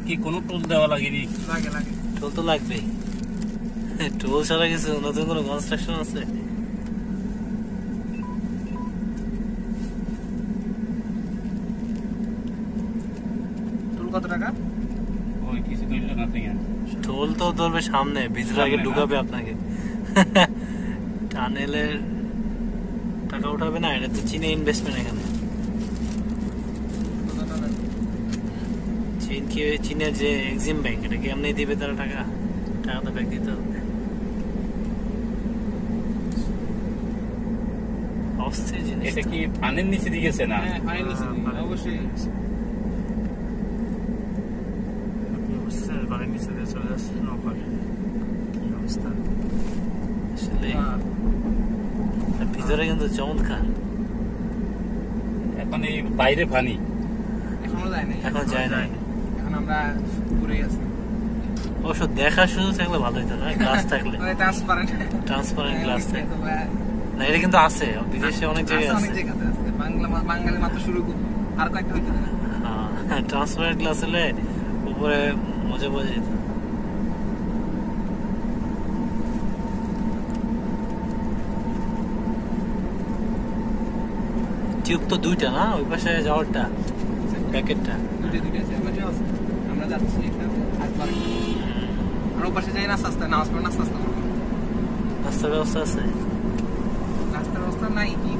কি কোনো টোল দেওয়া লাগেনি? লাগে লাগে, টোল তো লাগবেই। টোল ছাড়া কিছু নতুন কোনো কনস্ট্রাকশন আছে? টোল কত টাকা? ওই কিছু কইলো না তুই? টোল তো ধরবে সামনে, ভিতরে আগে ঢুকাবে আপনাকে। টানেলের টাকা উঠাবে না, এটা তো চীনে ইনভেস্টমেন্ট। এখানে চীনের যে এক্সিম ব্যাংক, এটা কি এমনি দিবে তারা টাকা? টাকা তো ব্যাংক দিতে হবে। অস্থির জিনিস। এটা কি পানির নিচে দিয়ে গেছে না? হ্যাঁ, পানির নিচে দিয়ে, অবশ্যই। পানির নিচে দিয়ে চলে যাচ্ছে নৌকার, কি অবস্থা আসলে। ভিতরে কিন্তু চমৎকার। এখন এই বাইরে পানি এখনো যায় নাই, এখন যায় নাই, এখন আমরা ঘুরে আছি। অবশ্য দেখার সুযোগ থাকলে ভালো হতো না, গ্লাস থাকলে, ট্রান্সপারেন্ট গ্লাস থাকলে। না, এটা কিন্তু আছে বিদেশে অনেক জায়গায় আছে। বাঙালি মাত্র শুরু করবো, আর কয়েকটা হইতে পারে। হ্যাঁ, ট্রান্সপারেন্ট গ্লাস হলে উপরে মজা বোঝা যেত। টিউব তো দুইটা না, ওই পাশে যাওয়ারটা, প্যাকেটটা দুইটা আছে, আমরা যাচ্ছি একবার। আমরা পাশে যাই, নাস্তা আস্তে নামাজ পড়ে নাস্তা আস্তে করবো। রাস্তার ব্যবস্থা আছে? রাস্তার ব্যবস্থা নাই কি